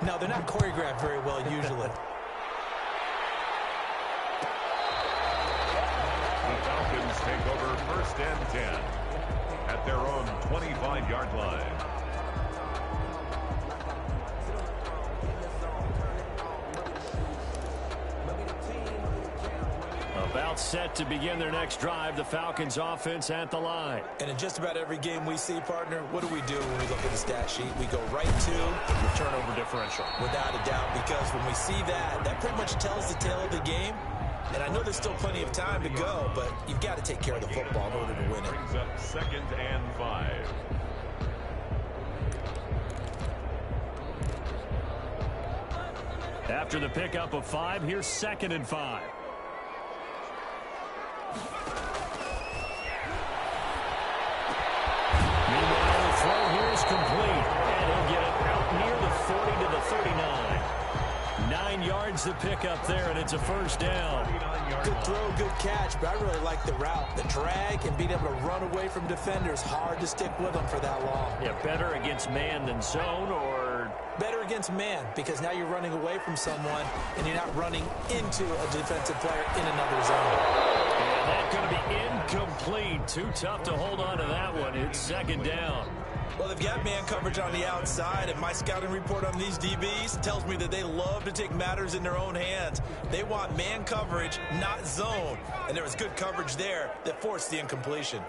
No, they're not choreographed very well usually. The Falcons take over 1st and 10 at their own 25-yard line. About set to begin their next drive, the Falcons offense at the line. And in just about every game we see, partner, what do we do when we look at the stat sheet? We go right to the turnover differential. Without a doubt, because when we see that, that pretty much tells the tale of the game. And I know there's still plenty of time to go, but you've got to take care of the football in order to win it. Brings up 2nd and 5. After the pickup of 5, here's 2nd and 5. Meanwhile, the throw here is complete, and he'll get it out near the 40 to the 39. 9 yards to pick up there, and it's a 1st down. Good throw, good catch, but I really like the route. The drag and being able to run away from defenders, hard to stick with them for that long. Yeah, better against man than zone, or better against man, because now you're running away from someone, and you're not running into a defensive player in another zone. And that's going to be incomplete. Too tough to hold on to that one. It's 2nd down. Well, they've got man coverage on the outside, and my scouting report on these DBs tells me that they love to take matters in their own hands. They want man coverage, not zone. And there was good coverage there that forced the incompletion.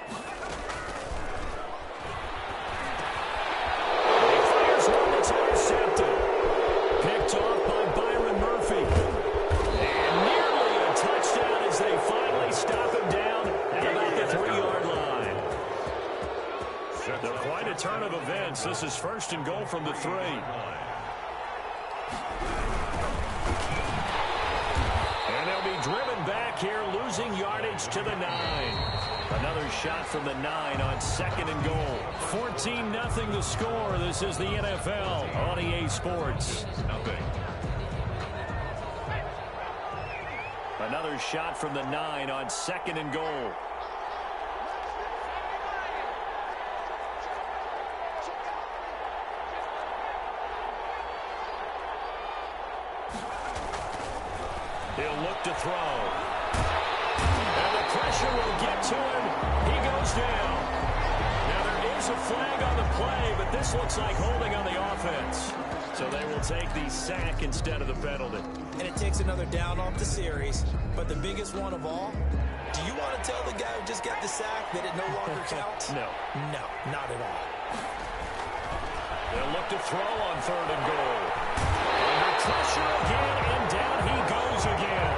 He fires one that's intercepted. Picked off by Byron Murphy. And nearly a touchdown as they finally stop him down at about the 3-yard line. They're quite a turn of events. This is 1st and goal from the 3. And they'll be driven back here, losing yardage to the 9. Another shot from the 9 on 2nd and goal. 14-0 the score. This is the NFL on EA Sports. Another shot from the 9 on 2nd and goal. He'll look to throw. And the pressure will get to him. He goes down. Now there is a flag on the play, but this looks like holding on the offense. So they will take the sack instead of the penalty. And it takes another down off the series. But the biggest one of all, do you want to tell the guy who just got the sack that it no longer counts? No. No, not at all. They'll look to throw on 3rd and goal. Under pressure again, and down he goes again.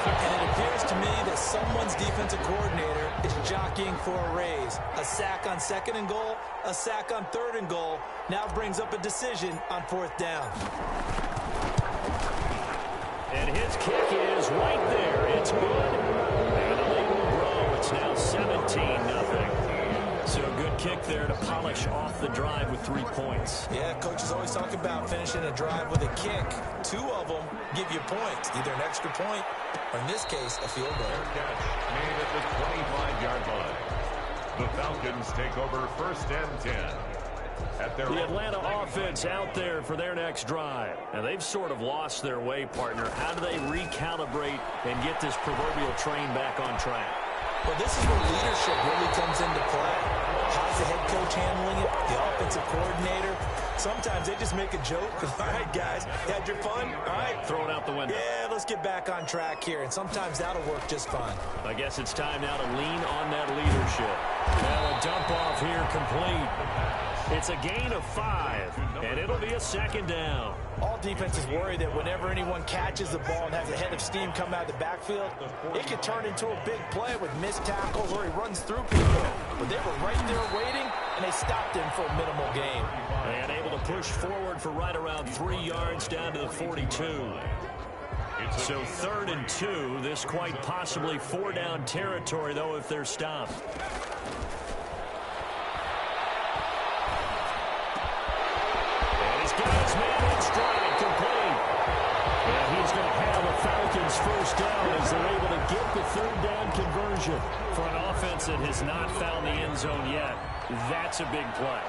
And it appears to me that someone's defensive coordinator is jockeying for a raise. A sack on 2nd and goal, a sack on 3rd and goal, now brings up a decision on 4th down. And his kick is right there. It's good. And the lead will grow. It's now 17-0. So a good kick there to polish off the drive with 3 points. Yeah, coaches always talk about finishing a drive with a kick. 2 of them give you points, either an extra point or, in this case, a field goal. Catch made at the 25-yard line. The Falcons take over 1st and 10. At their the Atlanta offense out there for their next drive. Now, they've sort of lost their way, partner. How do they recalibrate and get this proverbial train back on track? Well, this is where leadership really comes into play. How's the head coach handling it? The offensive coordinator? Sometimes they just make a joke. All right, guys, you had your fun? All right. Throw it out the window. Yeah, let's get back on track here. And sometimes that'll work just fine. I guess it's time now to lean on that leadership. Now a dump off here complete. It's a gain of 5, and it'll be a 2nd down. All defenses worry that whenever anyone catches the ball and has a head of steam come out of the backfield, it could turn into a big play with missed tackles or he runs through people. But they were right there waiting, and they stopped him for a minimal gain. And able to push forward for right around 3 yards down to the 42. So 3rd and 2, this quite possibly 4-down territory, though, if they're stopped. Stride complete. And he's going to have a Falcons 1st down as they're able to get the 3rd down conversion. For an offense that has not found the end zone yet, that's a big play.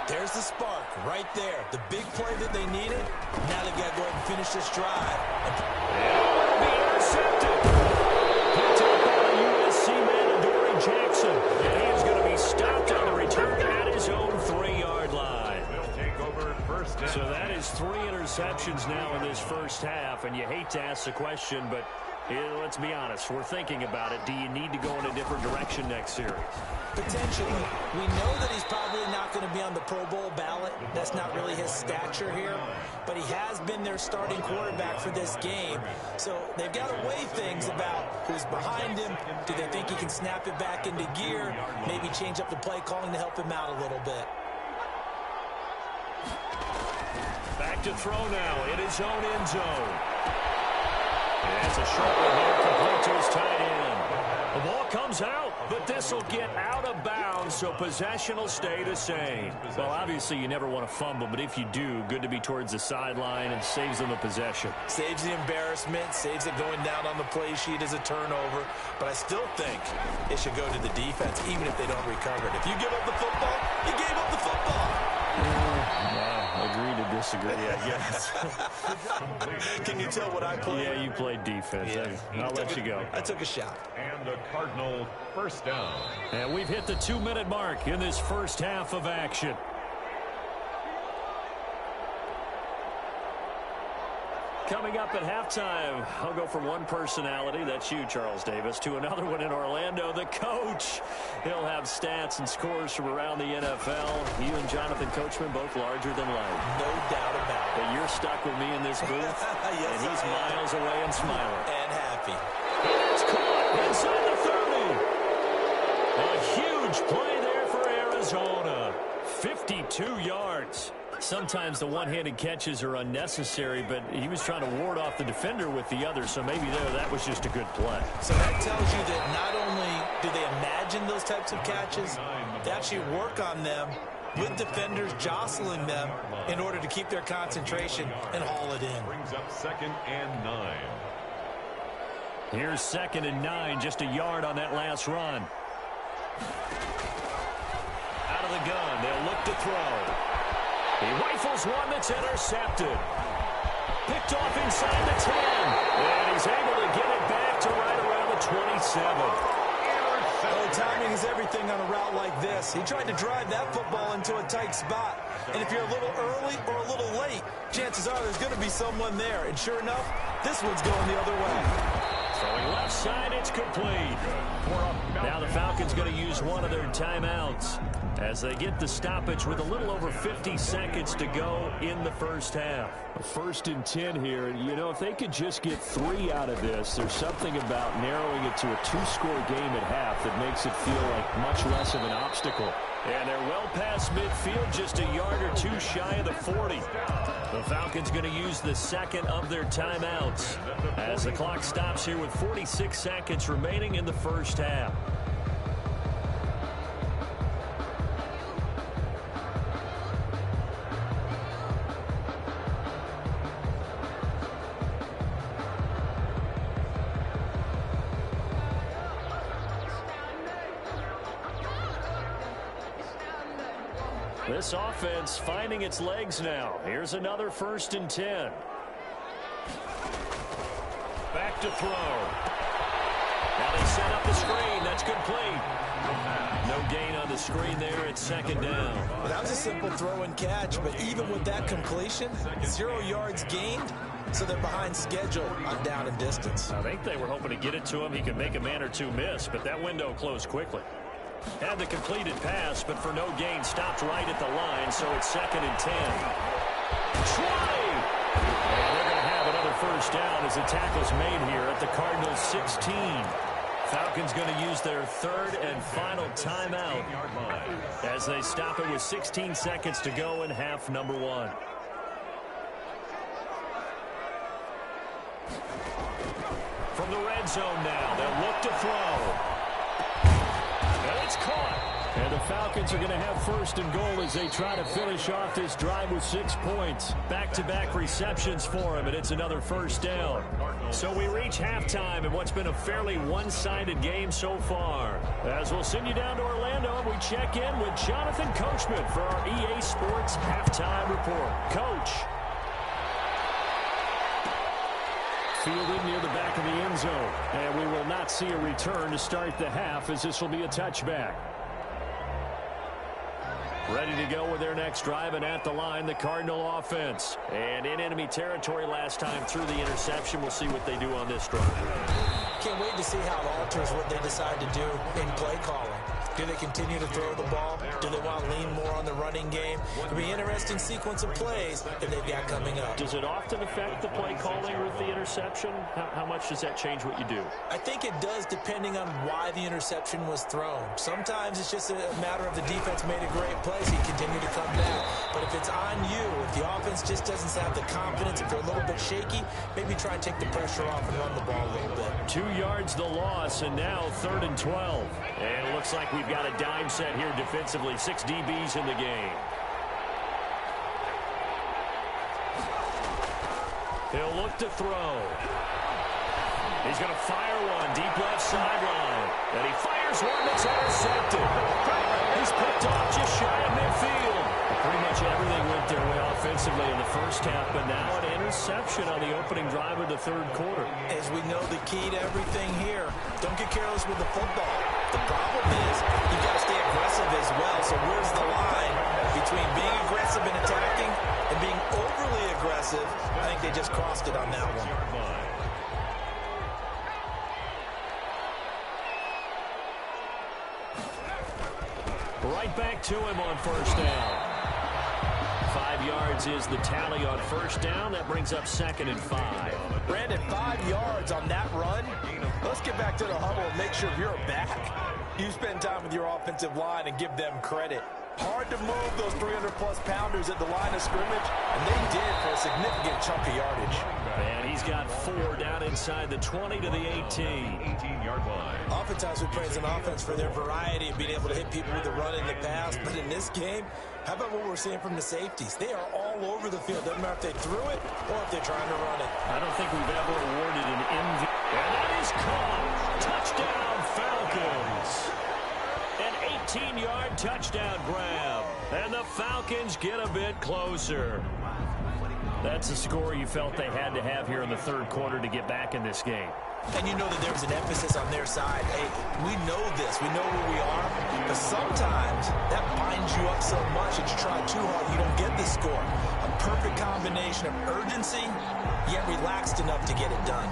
There's the spark right there. The big play that they needed. Now they've got to go ahead and finish this drive. It'll be intercepted. Picked up by the USC man, Adoree Jackson. And he is going to be stopped on the return at his own 3-yard line. They'll take over first down. So that is 3 interceptions now in this first half. And you hate to ask the question, but let's be honest. We're thinking about it. Do you need to go in a different direction next series? Potentially. We know that he's probably not going to be on the Pro Bowl ballot. That's not really his stature here. But he has been their starting quarterback for this game. So they've got to weigh things about who's behind him. Do they think he can snap it back into gear? Maybe change up the play calling to help him out a little bit. Back to throw now in his own end zone. And it's a short one here, complete to his tight end. The ball comes out, but this will get out of bounds, so possession will stay the same. Well, obviously you never want to fumble, but if you do, good to be towards the sideline and saves them a possession. Saves the embarrassment, saves it going down on the play sheet as a turnover. But I still think it should go to the defense, even if they don't recover it. If you give up the football, you gave up the football. Agree to disagree, I guess. Can you tell what I played? Yeah, you played defense. Yeah. I'll let you go. I took a shot. And the Cardinal first down. And we've hit the 2-minute mark in this first half of action. Coming up at halftime, I'll go from one personality, that's you, Charles Davis, to another one in Orlando, the coach. He'll have stats and scores from around the NFL. You and Jonathan Coachman both larger than life. No doubt about it. But you're stuck with me in this booth, Yes, and he's miles away and smiling. And happy. It's caught inside the 30. A huge play there for Arizona. 52 yards. Sometimes the one-handed catches are unnecessary, but he was trying to ward off the defender with the other, so maybe that was just a good play. So that tells you that not only do they imagine those types of catches, they actually work on them with defenders jostling them in order to keep their concentration and haul it in. Brings up 2nd and 9. Here's 2nd and 9, just a yard on that last run. Out of the gun, they'll look to throw. He rifles one that's intercepted. Picked off inside the 10. And he's able to get it back to right around the 27. Oh, timing is everything on a route like this. He tried to drive that football into a tight spot. And if you're a little early or a little late, chances are there's going to be someone there. And sure enough, this one's going the other way. Throwing left side, it's complete. Now the Falcons going to use one of their timeouts as they get the stoppage with a little over 50 seconds to go in the first half. 1st and 10 here. You know, if they could just get 3 out of this, there's something about narrowing it to a 2-score game at half that makes it feel like much less of an obstacle. And they're well past midfield, just a yard or 2 shy of the 40. The Falcons going to use the 2nd of their timeouts as the clock stops here with 46 seconds remaining in the first half. This offense finding its legs now. Here's another 1st and 10. Back to throw. Now they set up the screen. That's complete. No gain on the screen there. It's 2nd down. Well, that was a simple throw and catch, but even with that completion, 0 yards gained, so they're behind schedule on down and distance. I think they were hoping to get it to him. He could make a man or 2 miss, but that window closed quickly. Had the completed pass, but for no gain, stopped right at the line, so it's 2nd and 10. Try! And they're going to have another 1st down as the tackle's made here at the Cardinals' 16. Falcons going to use their 3rd and final timeout as they stop it with 16 seconds to go in half number 1. From the red zone now, they'll look to throw. And it's caught. And the Falcons are going to have first and goal as they try to finish off this drive with 6 points. Back-to-back receptions for him, and it's another first down. So we reach halftime in what's been a fairly one-sided game so far. As we'll send you down to Orlando, and we check in with Jonathan Coachman for our EA Sports Halftime Report. Coach. Fielded near the back of the end zone. And we will not see a return to start the half as this will be a touchback. Ready to go with their next drive, and at the line, the Cardinal offense. And in enemy territory last time through the interception. We'll see what they do on this drive. Can't wait to see how it alters what they decide to do in play calling. Do they continue to throw the ball? Do they want to lean more on the running game? It'll be an interesting sequence of plays that they've got coming up. Does it often affect the play calling with the interception? How much does that change what you do? I think it does, depending on why the interception was thrown. Sometimes it's just a matter of the defense made a great play, so you continue to come down. But if it's on you, if the offense just doesn't have the confidence, if they're a little bit shaky, maybe try and take the pressure off and run the ball a little bit. 2 yards the loss, and now 3rd and 12. And it looks like we've got a dime set here defensively. 6 DBs in the game. He'll look to throw. He's going to fire one deep left sideline. And he fires one that's intercepted. He's picked off just shy of midfield. Pretty much everything went their way offensively in the first half, but now an interception on the opening drive of the 3rd quarter. As we know, the key to everything here, don't get careless with the football. The problem is you've got to stay aggressive as well. So where's the line between being aggressive and attacking and being overly aggressive? I think they just crossed it on that one. Right back to him on first down. 5 yards is the tally on first down. That brings up 2nd and 5. Brandon, 5 yards on that run. Let's get back to the huddle and make sure you're back. You spend time with your offensive line and give them credit. Hard to move those 300-plus pounders at the line of scrimmage, and they did for a significant chunk of yardage. And he's got 4 down inside the 20 to the 18-yard line. Oftentimes we praise an offense for their variety of being able to hit people with the run in the pass, but in this game, how about what we're seeing from the safeties? They are all over the field. Doesn't matter if they threw it or if they're trying to run it. I don't think we've ever awarded an MVP. And that is caught. Touchdown, Falcons. An 18-yard touchdown grab. And the Falcons get a bit closer. That's a score you felt they had to have here in the 3rd quarter to get back in this game. And you know that there was an emphasis on their side. Hey, we know this. We know where we are. But sometimes that binds you up so much that you try too hard, you don't get the score. A perfect combination of urgency, yet relaxed enough to get it done.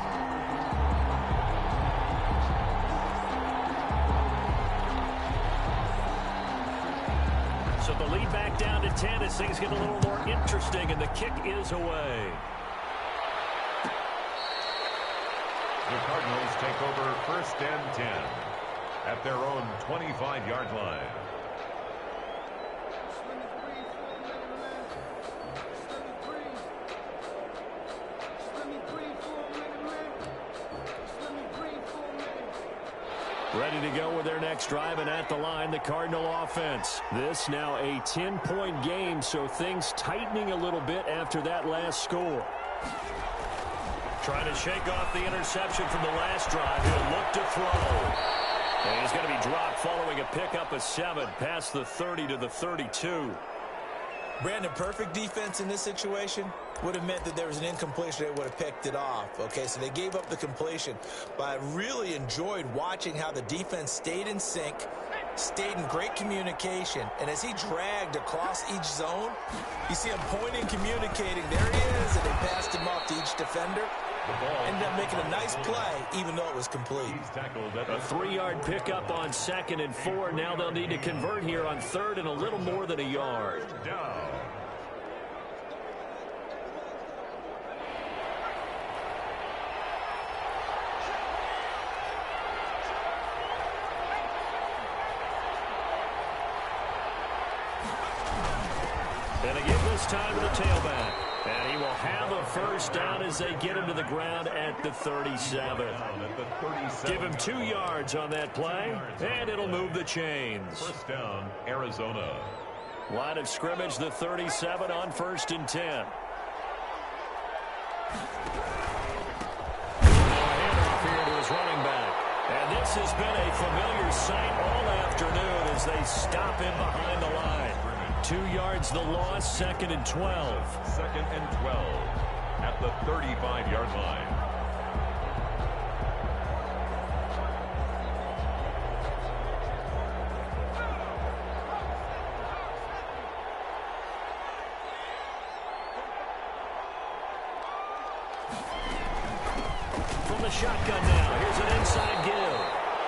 So the lead back down to 10 as things get a little more interesting, and the kick is away. The Cardinals take over 1st and 10 at their own 25-yard line. Ready to go with their next drive, and at the line, the Cardinal offense. This now a 10-point game, so things tightening a little bit after that last score. Trying to shake off the interception from the last drive. He'll look to throw. And he's going to be dropped following a pickup of 7 past the 30 to the 32. Brandon, perfect defense in this situation would have meant that there was an incompletion. They would have picked it off. Okay, so they gave up the completion. But I really enjoyed watching how the defense stayed in sync, stayed in great communication. And as he dragged across each zone, you see him pointing, communicating. There he is, and they passed him off to each defender. Ended up making a nice play, even though it was complete. A 3-yard pickup on 2nd and 4. Now they'll need to convert here on 3rd and a little more than a yard. And again this time to the tailback. And he will will have a first down as they get him to the ground at the 37. Give him 2 yards on that play, and it'll move the chains. First down, Arizona. Line of scrimmage, the 37 on 1st and 10. Handoff here to his running back. And this has been a familiar sight all afternoon as they stop him behind the line. 2 yards the loss, 2nd and 12. 2nd and 12 at the 35-yard line. From the shotgun now, here's an inside give.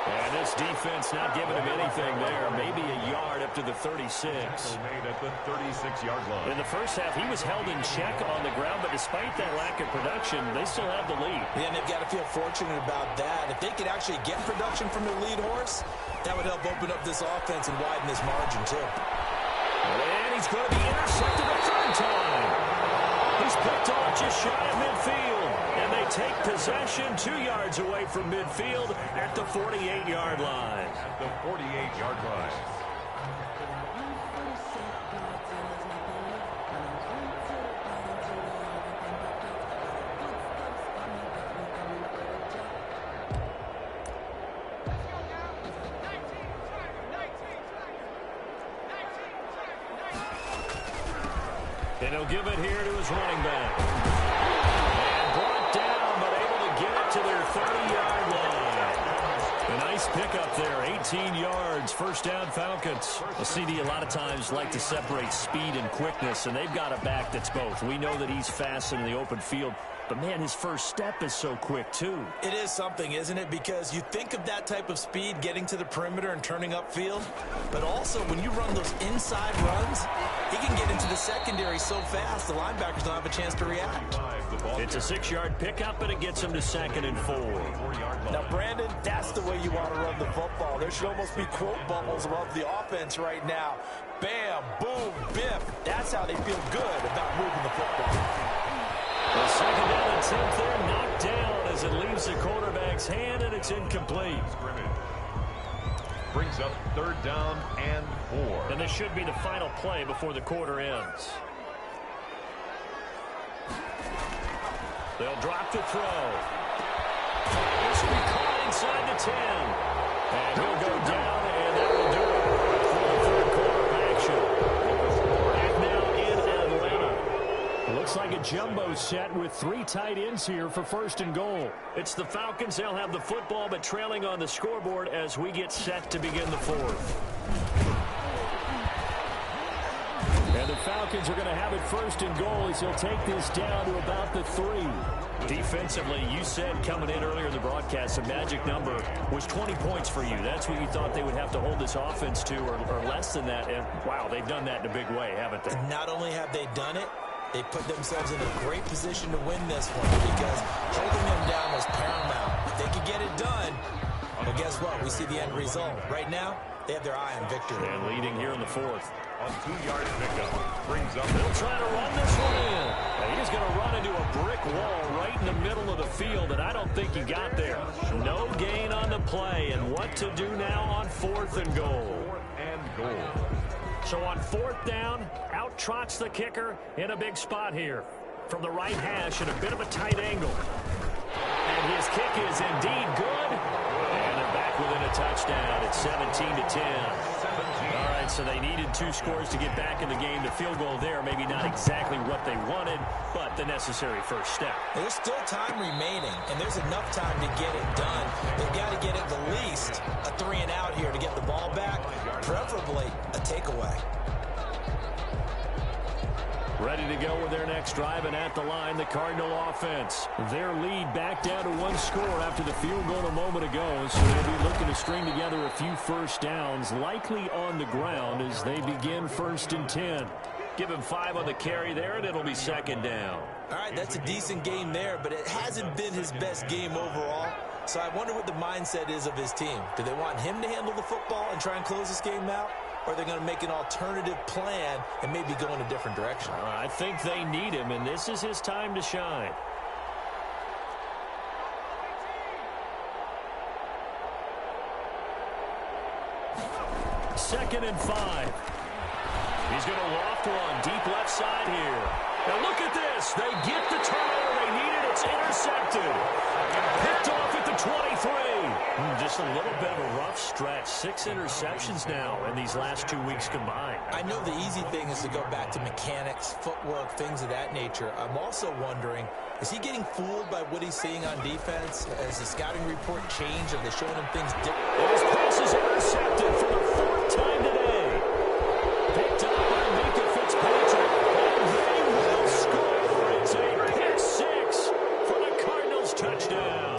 And this defense not giving him anything there. Maybe a yard up to the 36. Made at the 36-yard line. In the first half, he was held in check on the ground, but despite that lack of production, they still have the lead. Yeah, and they've got to feel fortunate about that. If they could actually get production from their lead horse, that would help open up this offense and widen this margin, too. And he's going to be intercepted a third time. He's picked off just shy of midfield. And they take possession 2 yards away from midfield at the 48-yard line. At the 48-yard line. And he'll give it here to his running back. And brought down, but able to get it to their 30-yard line. A nice pickup there, 18 yards, first down Falcons. A CD a lot of times like to separate speed and quickness, and they've got a back that's both. We know that he's fast in the open field, but man, his first step is so quick too. It is something, isn't it? Because you think of that type of speed getting to the perimeter and turning upfield, but also when you run those inside runs, he can get into the secondary so fast the linebackers don't have a chance to react. It's a 6-yard pickup, and it gets him to 2nd and 4. Now, Brandon, that's the way you want to run the football. There should almost be quote bubbles above the offense right now. Bam, boom, biff. That's how they feel good about moving the football. The 2nd down and 10th there, knocked down as it leaves the quarterback's hand, and it's incomplete. Brings up 3rd down and 4. And this should be the final play before the quarter ends. They'll drop the throw. This will be caught inside the 10. And he'll go down, and that will do it for the 3rd quarter action. Back now in Atlanta. It looks like a jumbo set with 3 tight ends here for 1st and goal. It's the Falcons. They'll have the football, but trailing on the scoreboard as we get set to begin the 4th. And the Falcons are going to have it 1st and goal as he'll take this down to about the 3. Defensively, you said coming in earlier in the broadcast, the magic number was 20 points for you. That's what you thought they would have to hold this offense to, or less than that. And, wow, they've done that in a big way, haven't they? Not only have they done it, they put themselves in a great position to win this one because holding them down was paramount. If they could get it done, well, guess what? We see the end result. Right now, they have their eye on victory. And leading here in the 4th. On 2-yard pickup. Brings up. They'll try to run this one in. And he's going to run into a brick wall right in the middle of the field, and I don't think he got there. No gain on the play, and what to do now on 4th and goal. 4th and goal. So on 4th down, out trots the kicker in a big spot here. From the right hash at a bit of a tight angle. And his kick is indeed good. And they're back within a touchdown. It's 17-10. All right, so they needed 2 scores to get back in the game. The field goal there, maybe not exactly what they wanted, but the necessary first step. There's still time remaining, and there's enough time to get it done. They've got to get at the least a 3 and out here to get the ball back, preferably a takeaway. Ready to go with their next drive, and at the line, the Cardinal offense. Their lead back down to 1 score after the field goal a moment ago, so they'll be looking to string together a few first downs, likely on the ground as they begin 1st and 10. Give him 5 on the carry there, and it'll be 2nd down. All right, that's a decent game there, but it hasn't been his best game overall. So I wonder what the mindset is of his team. Do they want him to handle the football and try and close this game out? or they're going to make an alternative plan and maybe go in a different direction. I think they need him, and this is his time to shine. Second and 5. He's going to loft one deep left side here. Now look at this. They get the turnover they needed. It's intercepted. Picked off at the 23. Just a little bit of a rough stretch. 6 interceptions now in these last 2 weeks combined. I know the easy thing is to go back to mechanics, footwork, things of that nature. I'm also wondering, is he getting fooled by what he's seeing on defense? Has the scouting report changed? Have they shown him things different? And his pass is intercepted for the 4th time today. Picked up by Mika Fitzpatrick. And they will score. It's a pick 6 for the Cardinals touchdown.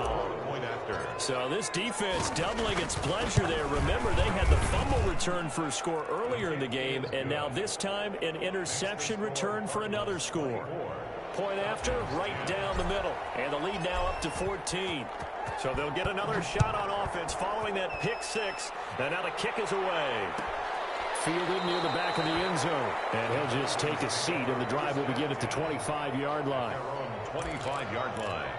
So this defense doubling its pleasure there. Remember, they had the fumble return for a score earlier in the game, and now this time an interception return for another score. Point after, right down the middle. And the lead now up to 14. So they'll get another shot on offense following that pick 6. And now the kick is away. Fielded near the back of the end zone. And he'll just take a seat, and the drive will begin at the 25-yard line. 25-yard line.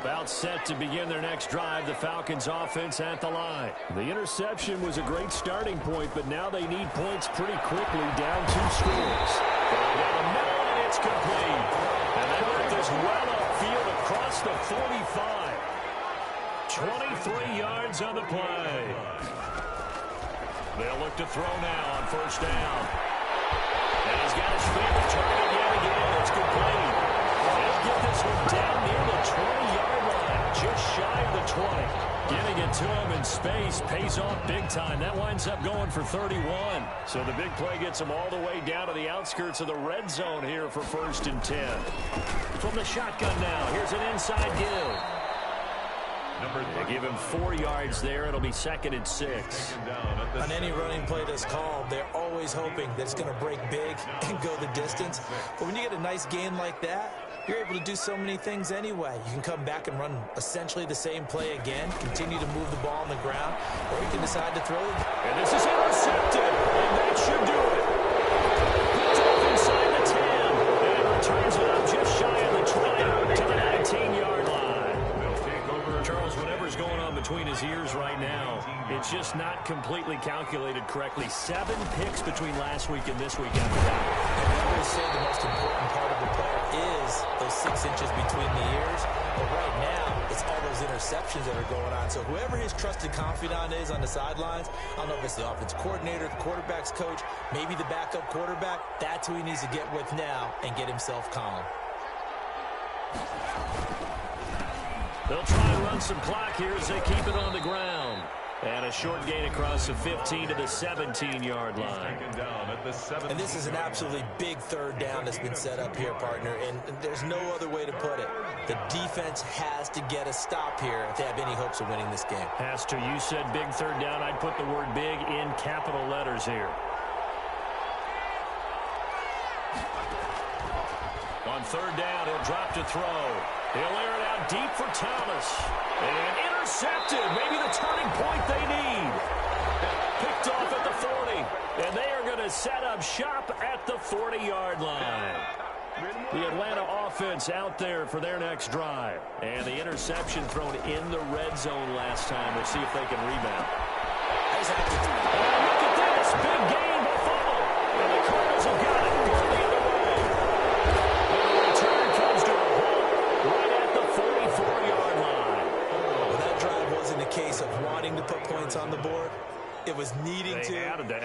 About set to begin their next drive, the Falcons offense at the line. The interception was a great starting point, but now they need points pretty quickly, down 2 scores. Going down the middle, and it's complete. And they work this well upfield across the 45. 23 yards on the play. They'll look to throw now on first down. And he's got his favorite target yet again. It's complete. They'll get this one down near the 20-yard line, just shy of the 20. Getting it to him in space pays off big time. That winds up going for 31. So the big play gets him all the way down to the outskirts of the red zone here for 1st and 10. From the shotgun now, here's an inside give. They give him 4 yards there. It'll be 2nd and 6. On any running play that's called, they're always hoping that it's going to break big and go the distance. But when you get a nice gain like that, you're able to do so many things anyway. You can come back and run essentially the same play again, continue to move the ball on the ground, or you can decide to throw it. And this is intercepted, and that should do it. Picked off inside the 10, and returns it up just shy of the 20 to the 19-yard line. Charles, whatever's going on between his ears right now, it's just not completely calculated correctly. 7 picks between last week and this week after that. And I always say the most important part of a player is those 6 inches between the ears. But right now, it's all those interceptions that are going on. So whoever his trusted confidant is on the sidelines, I don't know if it's the offense coordinator, the quarterback's coach, maybe the backup quarterback, that's who he needs to get with now and get himself calm. They'll try and run some clock here as they keep it on the ground. And a short gain across the 15 to the 17-yard line. And this is an absolutely big 3rd down that's been set up here, partner, and there's no other way to put it. The defense has to get a stop here if they have any hopes of winning this game. Has to. You said big 3rd down. I'd put the word big in capital letters here. On 3rd down, he'll drop to throw. He'll air it out deep for Thomas. And intercepted. Maybe the turning point they need. Picked off at the 40. And they are going to set up shop at the 40-yard line. The Atlanta offense out there for their next drive. And the interception thrown in the red zone last time. We'll see if they can rebound. And look at this. Big gain, but fumble. And the Cardinals have got it. Going the other way. And the return comes to a halt right at the 44-yard line. Well, that drive wasn't a case of wanting to put points on the board. It was needing to,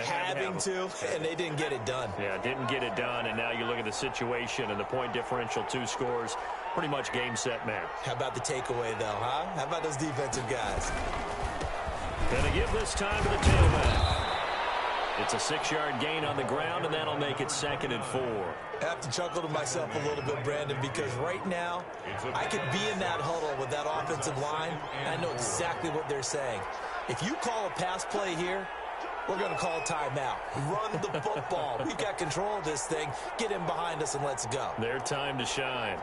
having to, and they didn't get it done. Yeah, didn't get it done, and now you look at the situation and the point differential, 2 scores, pretty much game, set, match. How about the takeaway, though, huh? How about those defensive guys? Gonna give this time to the tailback. It's a 6-yard gain on the ground, and that'll make it 2nd and 4. I have to chuckle to myself a little bit, Brandon, because right now I could be in that huddle with that offensive line, and I know exactly what they're saying. If you call a pass play here, we're going to call a timeout. Run the football. We've got control of this thing. Get in behind us and let's go. Their time to shine.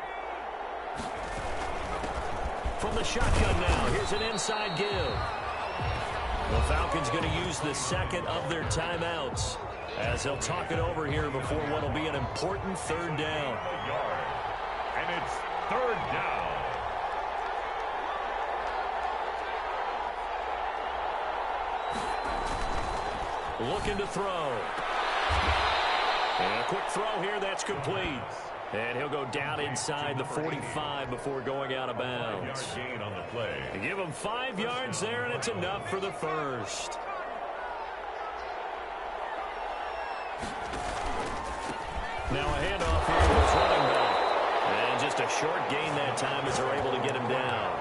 From the shotgun now, here's an inside give. The Falcons going to use the second of their timeouts as they'll talk it over here before what will be an important third down. And it's third down. Looking to throw. And a quick throw here, that's complete. And he'll go down inside the 45 before going out of bounds. Gain on the play. They give him 5 yards there, and it's enough for the first. Now a handoff here to his running back. And just a short gain that time as they're able to get him down.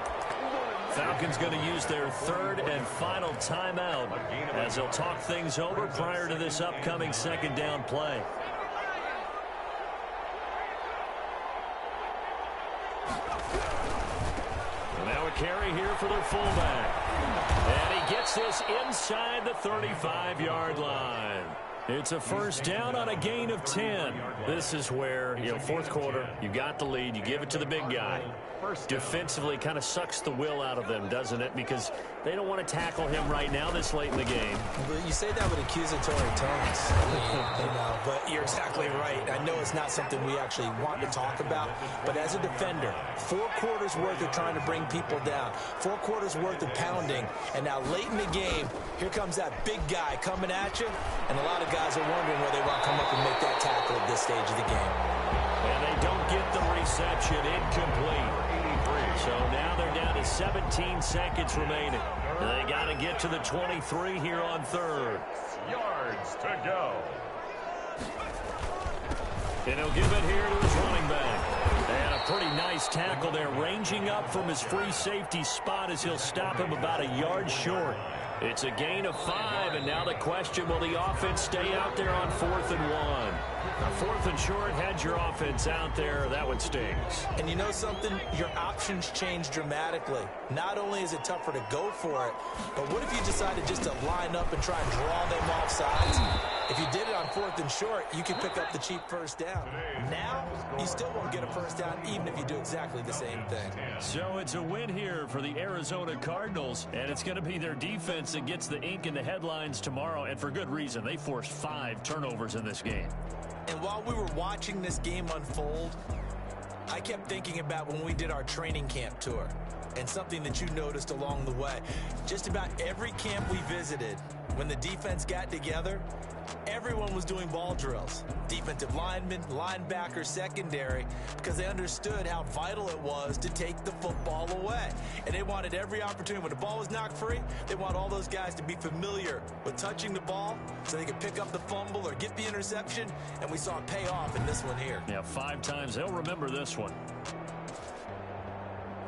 Falcons going to use their third and final timeout as they'll talk things over prior to this upcoming second down play. Now a carry here for their fullback. And he gets this inside the 35-yard line. It's a first down on a gain of 10. This is where, fourth quarter, you got the lead, you give it to the big guy. Defensively kind of sucks the will out of them, doesn't it? Because they don't want to tackle him right now this late in the game. But you say that with accusatory tones. But you're exactly right. I know it's not something we actually want to talk about, but as a defender, 4 quarters worth of trying to bring people down, 4 quarters worth of pounding, and now late in the game, here comes that big guy coming at you, and a lot of guys are wondering where they want to come up and make that tackle at this stage of the game. And they don't get the reception. Incomplete. So now they're down to 17 seconds remaining. They got to get to the 23 here on third. Yards to go. And he'll give it here to his running back. And a pretty nice tackle there, ranging up from his free safety spot as he'll stop him about a yard short. It's a gain of 5, and now the question, will the offense stay out there on 4th and 1? Now, 4th and short, had your offense out there, that one stings. And you know something? Your options change dramatically. Not only is it tougher to go for it, but what if you decided just to line up and try and draw them off sides? If you did it on 4th and short, you could pick up the cheap first down. Now, you still won't get a first down even if you do exactly the same thing. So it's a win here for the Arizona Cardinals, and it's going to be their defense that gets the ink in the headlines tomorrow, and for good reason. They forced 5 turnovers in this game. And while we were watching this game unfold, I kept thinking about when we did our training camp tour and something that you noticed along the way. Just about every camp we visited, when the defense got together, everyone was doing ball drills. Defensive linemen, linebackers, secondary, because they understood how vital it was to take the football away. And they wanted every opportunity. When the ball was knocked free, they want all those guys to be familiar with touching the ball so they could pick up the fumble or get the interception. And we saw it pay off in this one here. Yeah, 5 times. They'll remember this one.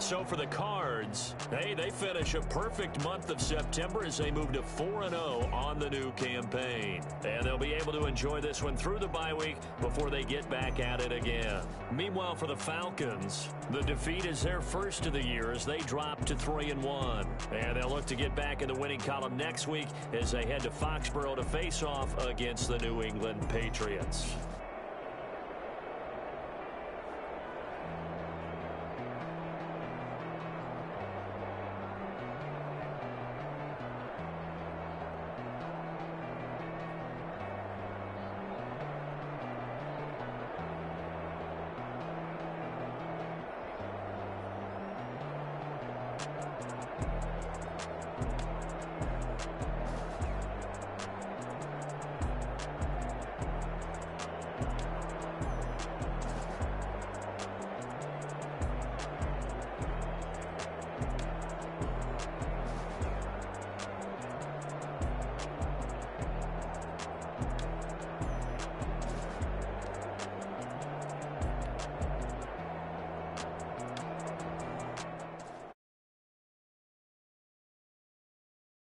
So for the Cards, they finish a perfect month of September as they move to 4-0 on the new campaign. And they'll be able to enjoy this one through the bye week before they get back at it again. Meanwhile, for the Falcons, the defeat is their first of the year as they drop to 3-1. And they'll look to get back in the winning column next week as they head to Foxborough to face off against the New England Patriots.